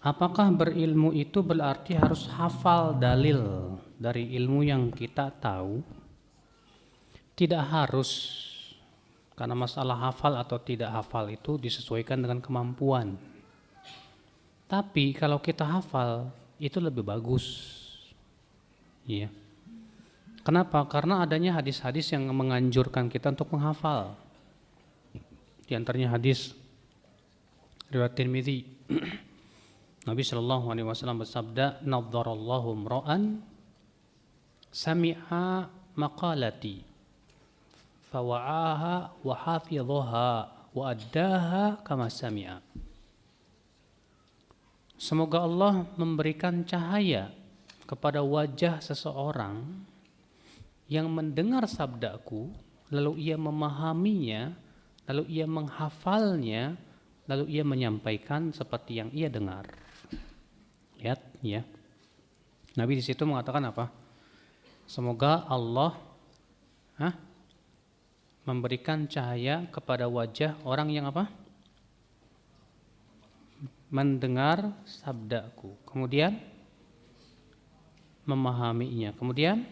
Apakah berilmu itu berarti harus hafal dalil dari ilmu yang kita tahu? Tidak harus, karena masalah hafal atau tidak hafal itu disesuaikan dengan kemampuan. Tapi kalau kita hafal itu lebih bagus. Iya. Kenapa? Karena adanya hadis-hadis yang menganjurkan kita untuk menghafal. Di antaranya hadis riwayat Tirmidzi. Nabi Shallallahu Alaihi Wasallam bersabda, "Nadharallahu mra'an sami'a maqalati, fawa'aha wa hafidhaha wa addaha kama sami'a." Semoga Allah memberikan cahaya kepada wajah seseorang yang mendengar sabdaku, lalu ia memahaminya, lalu ia menghafalnya, lalu ia menyampaikan seperti yang ia dengar. Lihat ya. Nabi di situ mengatakan apa? Semoga Allah memberikan cahaya kepada wajah orang yang apa? Mendengar sabdaku, kemudian memahaminya, kemudian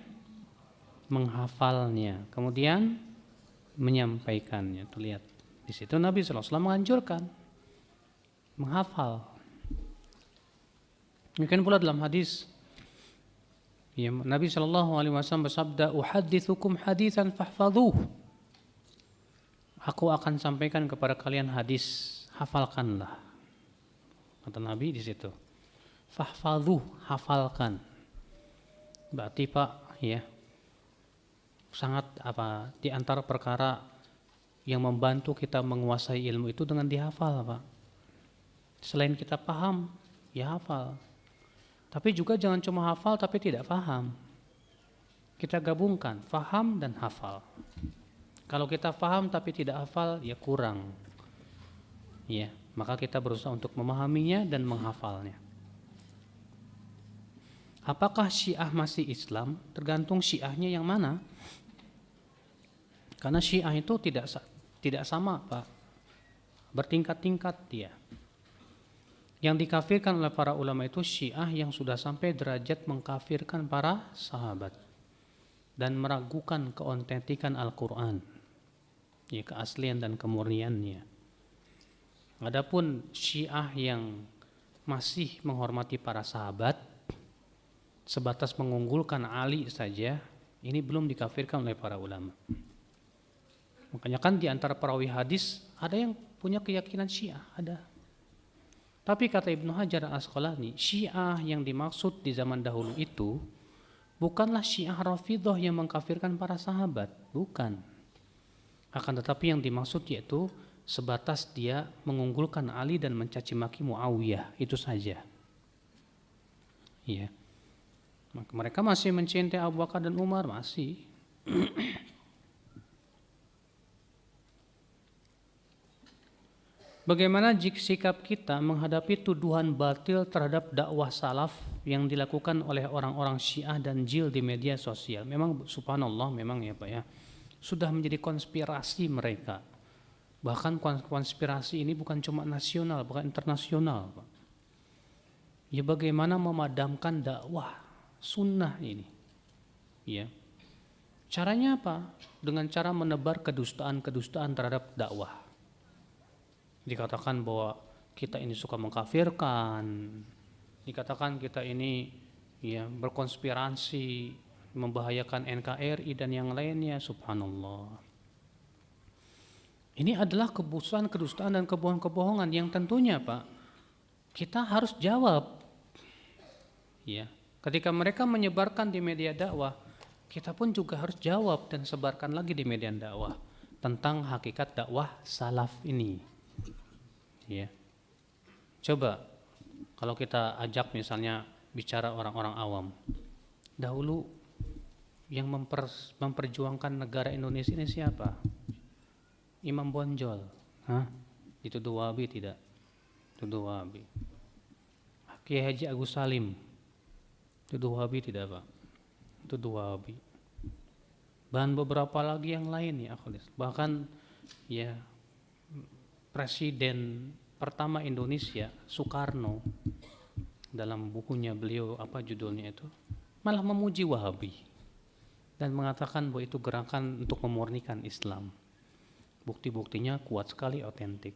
menghafalnya, kemudian menyampaikannya. Tuh lihat. Di situ Nabi SAW menganjurkan menghafal. Demikian pula dalam hadis ya, Nabi SAW bersabda, "Uhadithukum haditsan fahfadhuh." Aku akan sampaikan kepada kalian hadis, hafalkanlah. Kata Nabi di situ. Fahfadhuh, hafalkan. Berarti Pak, ya, sangat di antara perkara yang membantu kita menguasai ilmu itu dengan dihafal, Pak. Selain kita paham, ya hafal. Tapi juga jangan cuma hafal tapi tidak paham. Kita gabungkan paham dan hafal. Kalau kita paham tapi tidak hafal, ya kurang. Ya, maka kita berusaha untuk memahaminya dan menghafalnya. Apakah Syiah masih Islam? Tergantung Syiahnya yang mana. Karena Syiah itu tidak sama, Pak. Bertingkat-tingkat dia. Yang dikafirkan oleh para ulama itu Syiah yang sudah sampai derajat mengkafirkan para sahabat dan meragukan keautentikan Al-Qur'an, ya, keaslian dan kemurniannya. Adapun Syiah yang masih menghormati para sahabat sebatas mengunggulkan Ali saja, ini belum dikafirkan oleh para ulama. Makanya kan di antara perawi hadis ada yang punya keyakinan Syiah, ada. Tapi kata Ibnu Hajar Al-Asqalani, Syiah yang dimaksud di zaman dahulu itu bukanlah Syiah Rafidhah yang mengkafirkan para sahabat, bukan. Akan tetapi yang dimaksud yaitu sebatas dia mengunggulkan Ali dan mencaci maki Muawiyah, itu saja. Iya. Mereka masih mencintai Abu Bakar dan Umar, masih. Bagaimana jika sikap kita menghadapi tuduhan batil terhadap dakwah salaf yang dilakukan oleh orang-orang Syiah dan Jil di media sosial? Memang subhanallah, memang ya Pak ya, sudah menjadi konspirasi mereka. Bahkan konspirasi ini bukan cuma nasional, bahkan internasional, Pak. Ya, bagaimana memadamkan dakwah sunnah ini? Ya. Caranya apa? Dengan cara menebar kedustaan-kedustaan terhadap dakwah. Dikatakan bahwa kita ini suka mengkafirkan, dikatakan kita ini ya berkonspirasi, membahayakan NKRI dan yang lainnya, subhanallah. Ini adalah kedustaan dan kebohongan-kebohongan yang tentunya Pak, kita harus jawab. Ya, ketika mereka menyebarkan di media dakwah, kita pun juga harus jawab dan sebarkan lagi di media dakwah tentang hakikat dakwah salaf ini. Ya. Coba kalau kita ajak misalnya bicara orang-orang awam. Dahulu yang memperjuangkan negara Indonesia ini siapa? Imam Bonjol. Dituduh Wahabi tidak? Tuduh Wahabi. Kiai Haji Agus Salim. Tuduh Wahabi tidak, Pak? Tuduh Wahabi. Dan beberapa lagi yang lain ya, bahkan ya Presiden pertama Indonesia Soekarno dalam bukunya beliau, apa judulnya itu, malah memuji Wahabi dan mengatakan bahwa itu gerakan untuk memurnikan Islam. Bukti-buktinya kuat sekali, otentik.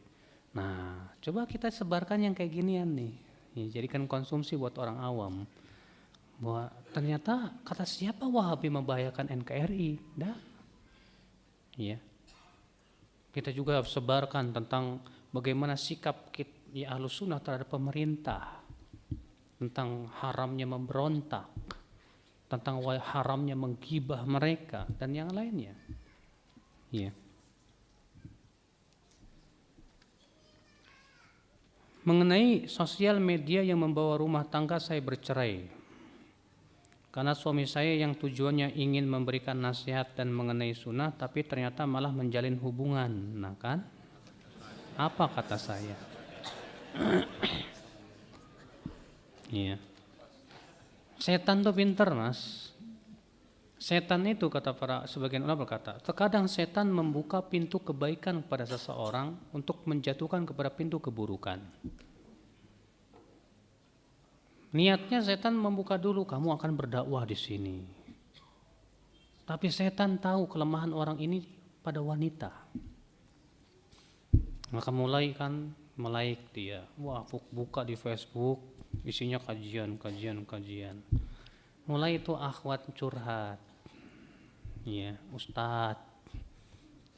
Nah, coba kita sebarkan yang kayak ginian nih, ya, jadikan konsumsi buat orang awam. Bahwa ternyata kata siapa Wahabi membahayakan NKRI? Dah, ya. Kita juga sebarkan tentang bagaimana sikap ya, Ahlus Sunnah terhadap pemerintah, tentang haramnya memberontak, tentang haramnya menggibah mereka dan yang lainnya. Ya. Mengenai sosial media yang membawa rumah tangga saya bercerai karena suami saya yang tujuannya ingin memberikan nasihat dan mengenai sunnah, tapi ternyata malah menjalin hubungan. Nah kan, apa kata saya? Iya. Setan tuh pinter, Mas. Setan itu, kata para sebagian ulama berkata, terkadang setan membuka pintu kebaikan kepada seseorang untuk menjatuhkan kepada pintu keburukan. Niatnya setan membuka dulu, kamu akan berdakwah di sini. Tapi setan tahu kelemahan orang ini pada wanita. Maka mulai dia, wah buka di Facebook, isinya kajian. Mulai itu akhwat curhat, ya ustadz,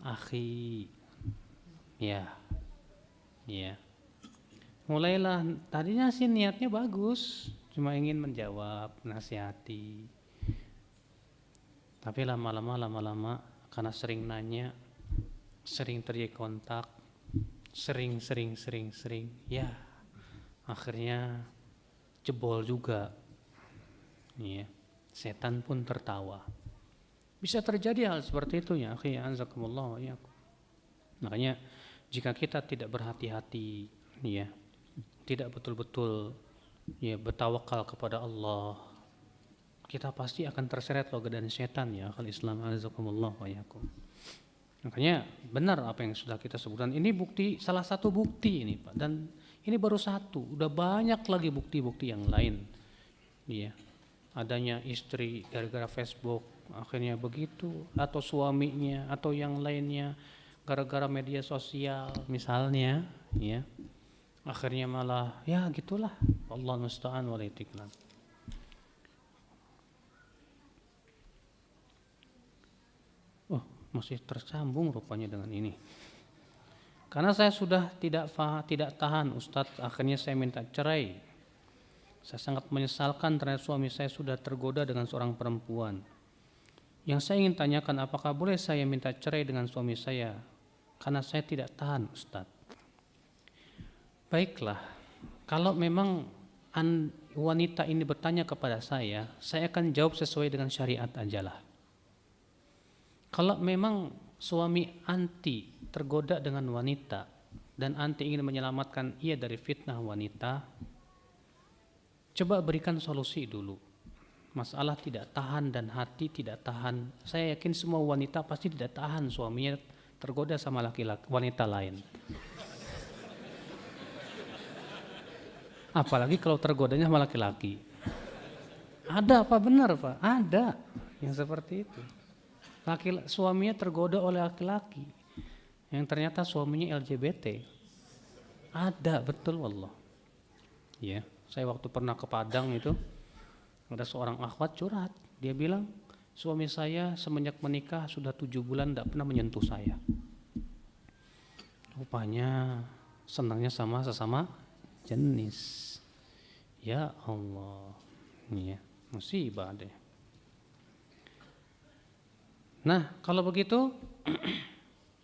akhi, ya. Mulailah, tadinya sih niatnya bagus, cuma ingin menjawab, nasihati. Tapi lama-lama karena sering nanya, sering terjadi kontak, sering, ya akhirnya jebol juga. Ya, setan pun tertawa. Bisa terjadi hal seperti itu ya, akhi, anzakumullah ya. Makanya jika kita tidak berhati-hati, ya, tidak betul-betul ya bertawakal kepada Allah, kita pasti akan terseret godaan setan ya, akal Islam azakumullah wa yakum. Makanya benar apa yang sudah kita sebutkan. Ini bukti, salah satu bukti ini Pak, dan ini baru satu, udah banyak lagi bukti-bukti yang lain. Iya. Adanya istri gara-gara Facebook akhirnya begitu, atau suaminya atau yang lainnya gara-gara media sosial misalnya, ya. Akhirnya malah ya gitulah, Allah musta'an wal istiqlal. Oh, masih tersambung rupanya dengan ini. Karena saya sudah tidak tahan Ustadz, akhirnya saya minta cerai. Saya sangat menyesalkan terhadap suami saya sudah tergoda dengan seorang perempuan. Yang saya ingin tanyakan, apakah boleh saya minta cerai dengan suami saya? Karena saya tidak tahan Ustadz. Baiklah, kalau memang wanita ini bertanya kepada saya akan jawab sesuai dengan syariat ajalah. Kalau memang suami anti tergoda dengan wanita dan anti ingin menyelamatkan ia dari fitnah wanita, coba berikan solusi dulu. Masalah tidak tahan dan hati tidak tahan, saya yakin semua wanita pasti tidak tahan suaminya tergoda sama laki-laki wanita lain. Apalagi kalau tergodanya sama laki-laki. Ada apa benar Pak? Ada yang seperti itu. Suaminya tergoda oleh laki-laki yang ternyata suaminya LGBT. Ada, betul wallah. Ya, saya waktu pernah ke Padang itu ada seorang akhwat curhat. Dia bilang suami saya semenjak menikah sudah 7 bulan tidak pernah menyentuh saya. Rupanya senangnya sama sesama jenis. Ya Allah, ya musibah deh. Nah kalau begitu,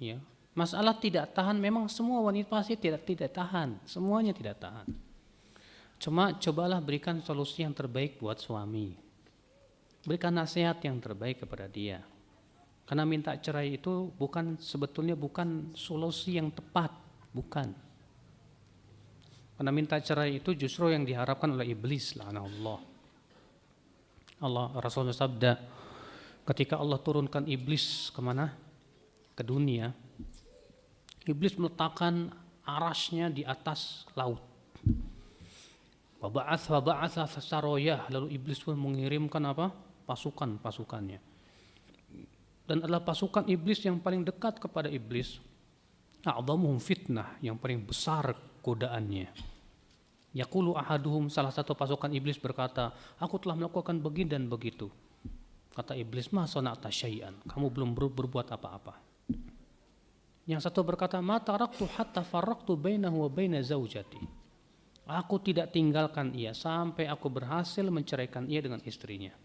ya masalah tidak tahan memang semua wanita pasti tidak tahan, semuanya tidak tahan. Cuma cobalah berikan solusi yang terbaik buat suami, berikan nasihat yang terbaik kepada dia. Karena minta cerai itu sebetulnya bukan solusi yang tepat, bukan. Karena minta cerai itu justru yang diharapkan oleh iblis, la'anallah. Rasulullah sabda, ketika Allah turunkan iblis kemana? Ke dunia. Iblis meletakkan arasnya di atas laut. Wa ba'atha saroyah, lalu iblis pun mengirimkan apa? Pasukan-pasukannya. Dan adalah pasukan iblis yang paling dekat kepada iblis. A'dhamuhum fitnah, yang paling besar godaannya. Yaqulu ahaduhum, salah satu pasukan iblis berkata, aku telah melakukan begini dan begitu. Kata iblis, ma sana'ta syai'an, kamu belum berbuat apa-apa. Yang satu berkata, ma taraktu hatta farraqtu bainahu wa baina zaujati. Aku tidak tinggalkan ia sampai aku berhasil menceraikan ia dengan istrinya.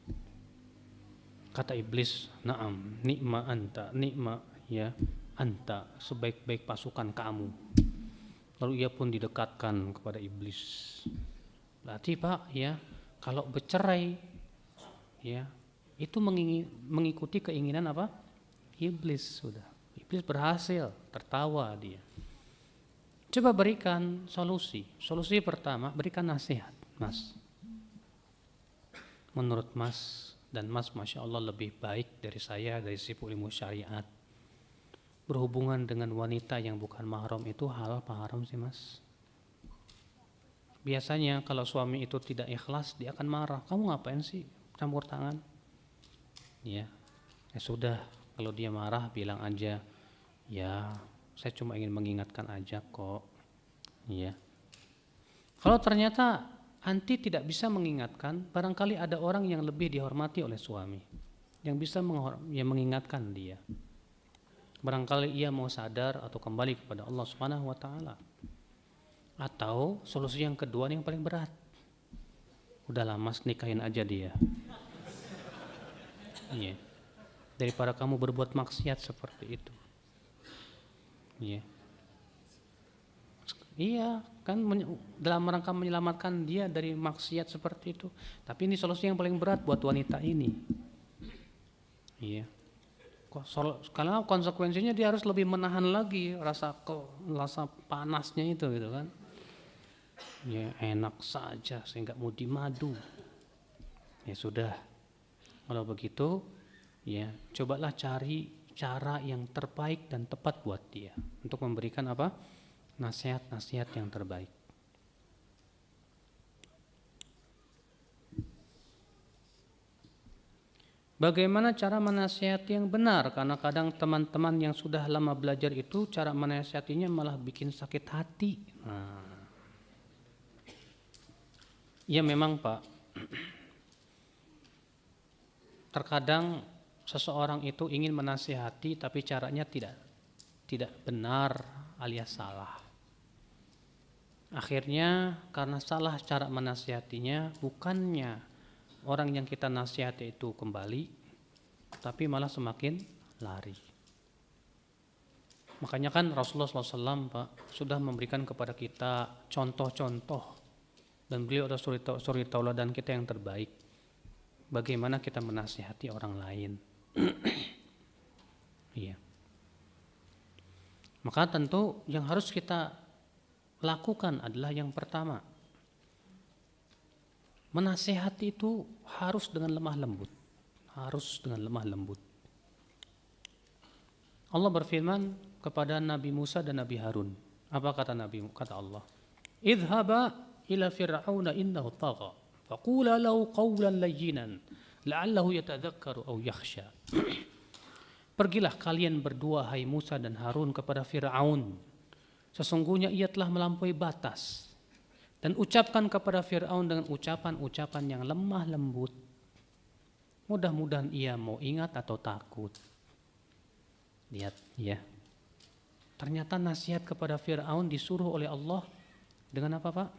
Kata iblis, na'am, ni'ma anta, ni'ma ya anta, sebaik-baik pasukan kamu. Lalu ia pun didekatkan kepada iblis. Berarti Pak, ya, kalau bercerai, ya, itu mengikuti keinginan apa? Iblis sudah. Iblis berhasil, tertawa dia. Coba berikan solusi. Solusi pertama, berikan nasihat, Mas. Menurut Mas, dan Mas Masya Allah lebih baik dari saya dari sisi ilmu syariat. Berhubungan dengan wanita yang bukan mahram itu halal apa haram sih Mas? Biasanya kalau suami itu tidak ikhlas, dia akan marah. Kamu ngapain sih campur tangan? Ya sudah, kalau dia marah bilang aja, ya saya cuma ingin mengingatkan aja kok. Ya. Kalau ternyata anti tidak bisa mengingatkan, barangkali ada orang yang lebih dihormati oleh suami yang bisa mengingatkan dia. Barangkali ia mau sadar atau kembali kepada Allah Subhanahu wa taala. Atau solusi yang kedua yang paling berat. Udahlah Mas, nikahin aja dia. Iya. Daripada kamu berbuat maksiat seperti itu. Iya. Iya, kan dalam rangka menyelamatkan dia dari maksiat seperti itu. Tapi ini solusi yang paling berat buat wanita ini. Iya. Karena konsekuensinya dia harus lebih menahan lagi rasa panasnya itu gitu kan. Ya enak saja sehingga mau dimadu. Ya sudah. Kalau begitu, ya cobalah cari cara yang terbaik dan tepat buat dia untuk memberikan apa? Nasihat-nasihat yang terbaik. Bagaimana cara menasihati yang benar? Karena kadang teman-teman yang sudah lama belajar itu cara menasihatinya malah bikin sakit hati. Ya memang Pak, terkadang seseorang itu ingin menasihati tapi caranya tidak benar alias salah. Akhirnya karena salah cara menasihatinya, bukannya orang yang kita nasihati itu kembali, tapi malah semakin lari. Makanya kan Rasulullah SAW Pak sudah memberikan kepada kita contoh-contoh, dan beliau adalah suri tauladan kita yang terbaik. Bagaimana kita menasihati orang lain. Iya. Maka tentu yang harus kita lakukan adalah yang pertama, menasihati itu harus dengan lemah lembut. Harus dengan lemah lembut. Allah berfirman kepada Nabi Musa dan Nabi Harun. Apa kata Allah? Idhaba ila fir'auna innahu tagha. Faqula lahu qawlan layyinan la'allahu yatadhakkaru aw yakhsha. Pergilah kalian berdua hai Musa dan Harun kepada Fir'aun. Sesungguhnya ia telah melampaui batas. Dan ucapkan kepada Fir'aun dengan ucapan-ucapan yang lemah lembut. Mudah-mudahan ia mau ingat atau takut. Lihat ya. Ternyata nasihat kepada Fir'aun disuruh oleh Allah dengan apa Pak?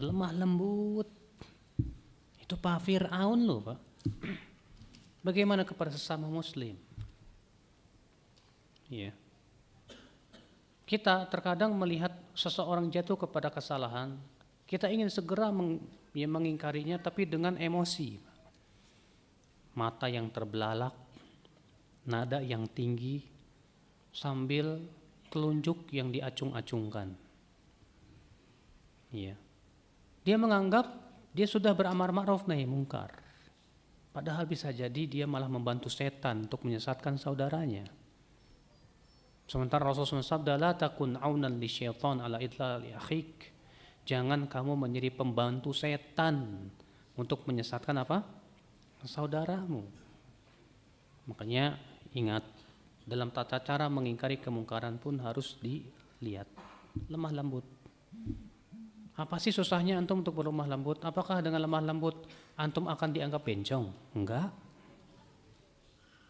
Lemah lembut. Itu Pak Fir'aun loh Pak. Bagaimana kepada sesama muslim? Ya. Kita terkadang melihat seseorang jatuh kepada kesalahan, kita ingin segera mengingkarinya tapi dengan emosi. Mata yang terbelalak, nada yang tinggi, sambil telunjuk yang diacung-acungkan. Ya. Dia menganggap dia sudah beramar ma'ruf nahi mungkar. Padahal bisa jadi dia malah membantu setan untuk menyesatkan saudaranya. Sementara Rasulullah SAW sabda, la takun aunan li syaitan ala idlali akhik. Jangan kamu menjadi pembantu setan untuk menyesatkan apa? Saudaramu. Makanya ingat, dalam tata cara mengingkari kemungkaran pun harus dilihat lemah lembut. Apa sih susahnya antum untuk berlemah lembut? Apakah dengan lemah lembut antum akan dianggap bencong? Enggak.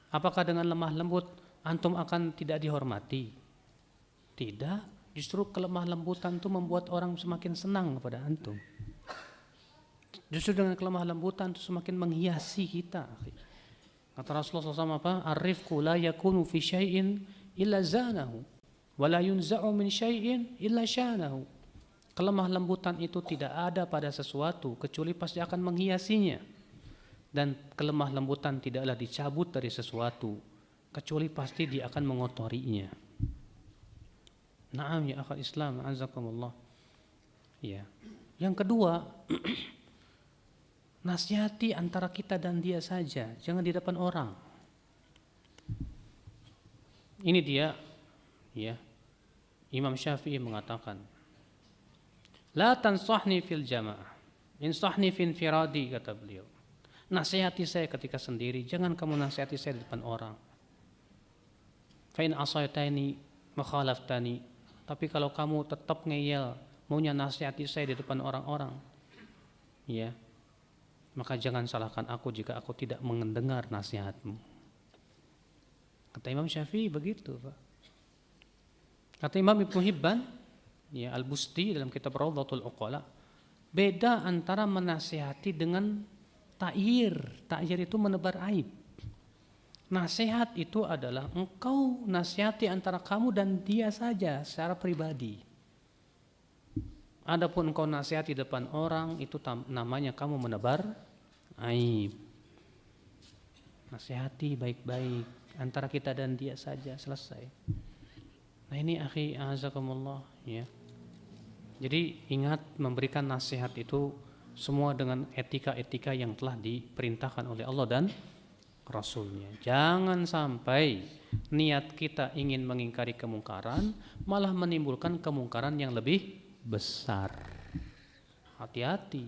Apakah dengan lemah lembut antum akan tidak dihormati? Tidak. Justru kelemah lembutan itu membuat orang semakin senang kepada antum. Justru dengan kelemah lembutan itu semakin menghiasi kita. Kata Rasulullah SAW apa? Ar-rifqu la yakunu fi syai'in illa zanahu wa la yunza'u min syai'in illa syanahu. Kelemah lembutan itu tidak ada pada sesuatu kecuali pasti akan menghiasinya. Dan kelemah lembutan tidaklah dicabut dari sesuatu kecuali pasti dia akan mengotorinya. Naam ya akhal Islam, azakumullah. Ya. Yang kedua, nasihati antara kita dan dia saja, jangan di depan orang. Ini dia, ya. Imam Syafi'i mengatakan, la tansahni fil jamaah, insahni fi infiradi, kata beliau. Nasihati saya ketika sendiri, jangan kamu nasihati saya di depan orang. Fa in asaitani makhalaftani. Tapi kalau kamu tetap ngeyel, maunya nasihati saya di depan orang-orang, ya, maka jangan salahkan aku jika aku tidak mendengar nasihatmu. Kata Imam Syafi'i begitu, Pak. Kata Imam Ibnu Hibban, ya, Al-Busti dalam kitab Rawdatul Uqala, beda antara menasihati dengan ta'yir. Ta'yir itu menebar aib. Nasihat itu adalah engkau nasihati antara kamu dan dia saja secara pribadi. Adapun engkau nasihati depan orang, itu namanya kamu menebar aib. Nasihati baik-baik antara kita dan dia saja, selesai. Nah ini akhi azakumullah, ya. Jadi ingat, memberikan nasihat itu semua dengan etika-etika yang telah diperintahkan oleh Allah dan Rasulnya. Jangan sampai niat kita ingin mengingkari kemungkaran malah menimbulkan kemungkaran yang lebih besar. Hati-hati.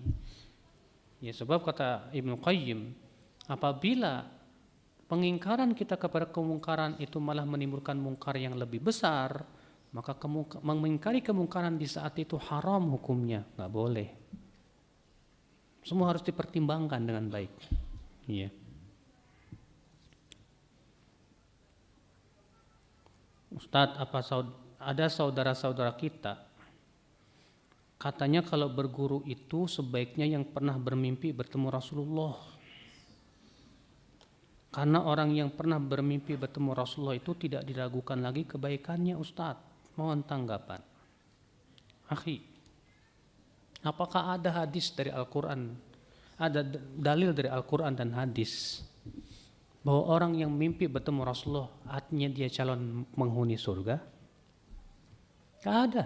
Ya, sebab kata Ibnu Qayyim, apabila pengingkaran kita kepada kemungkaran itu malah menimbulkan mungkar yang lebih besar, maka mengingkari kemungkaran di saat itu haram hukumnya, nggak boleh. Semua harus dipertimbangkan dengan baik. Iya. Ustadz, ada saudara-saudara kita, katanya kalau berguru itu sebaiknya yang pernah bermimpi bertemu Rasulullah. Karena orang yang pernah bermimpi bertemu Rasulullah itu tidak diragukan lagi kebaikannya, Ustadz. Mohon tanggapan. Akhi, apakah ada hadis dari Al-Quran, ada dalil dari Al-Quran dan hadis bahwa orang yang mimpi bertemu Rasulullah artinya dia calon penghuni surga? Tidak ada.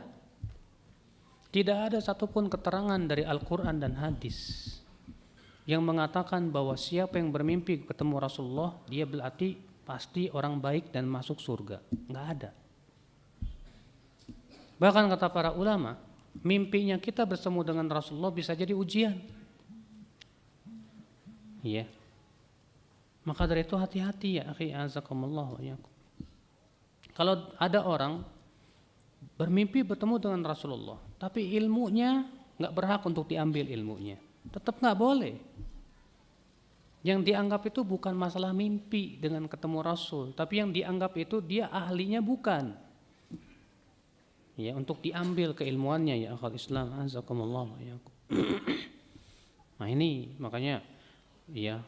Tidak ada satupun keterangan dari Al-Quran dan hadis yang mengatakan bahwa siapa yang bermimpi bertemu Rasulullah dia berarti pasti orang baik dan masuk surga. Nggak ada. Bahkan kata para ulama, mimpinya kita bertemu dengan Rasulullah bisa jadi ujian. Iya. Maka dari itu hati-hati ya akhi azakumullah. Kalau ada orang bermimpi bertemu dengan Rasulullah, tapi ilmunya nggak berhak untuk diambil ilmunya, tetap nggak boleh. Yang dianggap itu bukan masalah mimpi dengan ketemu Rasul, tapi yang dianggap itu dia ahlinya bukan. Ya, untuk diambil keilmuannya ya akal Islam azakumullah. Nah ini makanya ya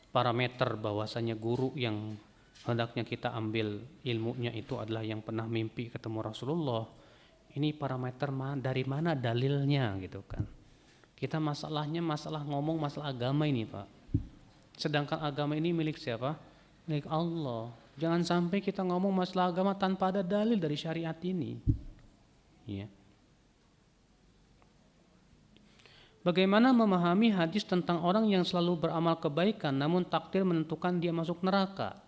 parameter bahwasanya guru yang hendaknya kita ambil ilmunya itu adalah yang pernah mimpi ketemu Rasulullah. Ini parameter dari mana dalilnya gitu kan. Kita masalahnya masalah ngomong masalah agama ini Pak. Sedangkan agama ini milik siapa? Milik Allah. Jangan sampai kita ngomong masalah agama tanpa ada dalil dari syariat ini. Ya. Bagaimana memahami hadis tentang orang yang selalu beramal kebaikan namun takdir menentukan dia masuk neraka?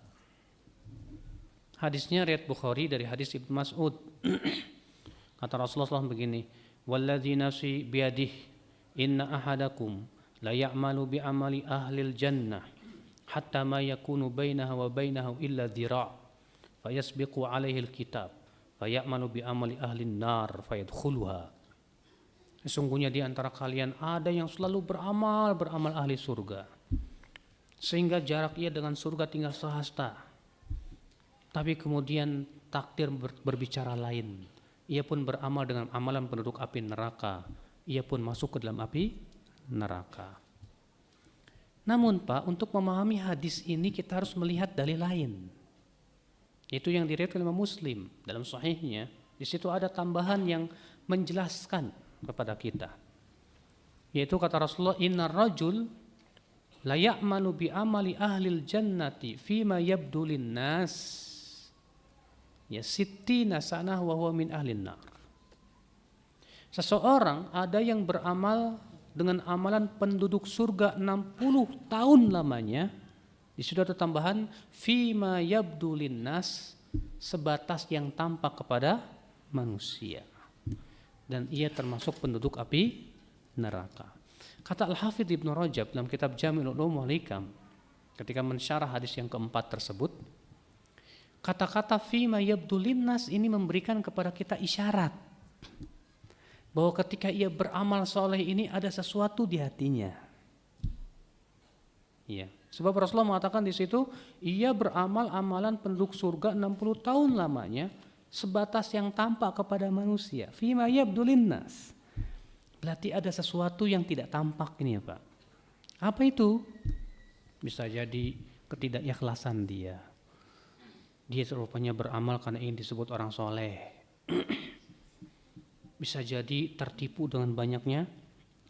Hadisnya riwayat Bukhari dari hadis Ibnu Mas'ud. Kata Rasulullah SAW begini, Walladzi nafsi biyadihi inna ahadakum la ya'malu bi'amali ahlil jannah hatta ma yakunu bainahu wa bainahu illa dhira' fayasbiqu alaihi alkitab fayamalu bi'amali ahlin nar fayadkhuluha. Sesungguhnya di antara kalian ada yang selalu beramal ahli surga, sehingga jarak ia dengan surga tinggal sehasta. Tapi kemudian takdir berbicara lain. Ia pun beramal dengan amalan penduduk api neraka. Ia pun masuk ke dalam api neraka. Namun Pak, untuk memahami hadis ini kita harus melihat dalil lain. Itu yang diriwayatkan oleh Imam Muslim dalam sahihnya. Di situ ada tambahan yang menjelaskan kepada kita. Yaitu kata Rasulullah, innar rajul la ya'malu bi amali ahlil jannati fima yabdu linnas ya sittina sanah wa huwa min ahlin nar. Seseorang ada yang beramal dengan amalan penduduk surga 60 tahun lamanya. Di situ ada tambahan fima yabdu linnas, sebatas yang tampak kepada manusia. Dan ia termasuk penduduk api neraka. Kata Al-Hafidz Ibnu Rajab dalam kitab Jami'ul Ulum wal Hikam ketika mensyarah hadis yang keempat tersebut, kata-kata fima yabdu linnas ini memberikan kepada kita isyarat bahwa ketika ia beramal soleh ini ada sesuatu di hatinya. Iya. Sebab Rasulullah mengatakan di situ, ia beramal amalan penduduk surga 60 tahun lamanya, sebatas yang tampak kepada manusia. Fima yabdu linnas. Berarti ada sesuatu yang tidak tampak ini ya Pak. Apa itu? Bisa jadi ketidakikhlasan dia. Dia rupanya beramal karena ingin disebut orang soleh. Bisa jadi tertipu dengan banyaknya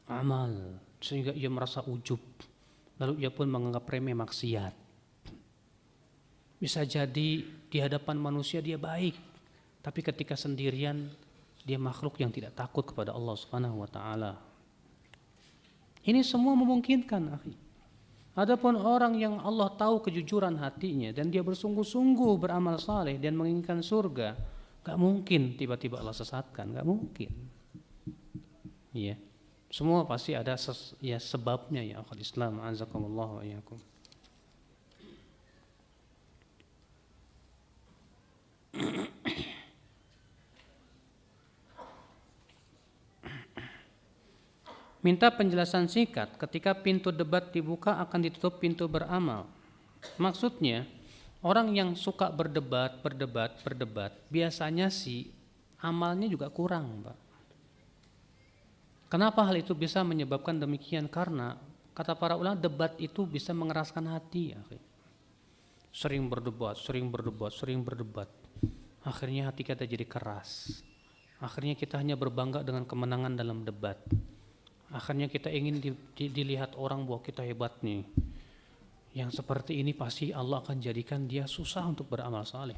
amal, sehingga ia merasa ujub. Lalu ia pun menganggap remeh maksiat. Bisa jadi di hadapan manusia dia baik, tapi ketika sendirian dia makhluk yang tidak takut kepada Allah Subhanahu wa taala. Ini semua memungkinkan, akhi. Adapun orang yang Allah tahu kejujuran hatinya dan dia bersungguh-sungguh beramal saleh dan menginginkan surga, gak mungkin tiba-tiba Allah sesatkan, gak mungkin. Iya. Semua pasti ada sebabnya ya akhul Islam, azakumullah wa iyyakum. Minta penjelasan singkat ketika pintu debat dibuka akan ditutup pintu beramal. Maksudnya, orang yang suka berdebat, biasanya sih amalnya juga kurang, Pak. Kenapa hal itu bisa menyebabkan demikian? Karena kata para ulama debat itu bisa mengeraskan hati. Sering berdebat. Akhirnya hati kita jadi keras. Akhirnya kita hanya berbangga dengan kemenangan dalam debat. Akhirnya kita ingin dilihat orang bahwa kita hebat nih. Yang seperti ini pasti Allah akan jadikan dia susah untuk beramal saleh.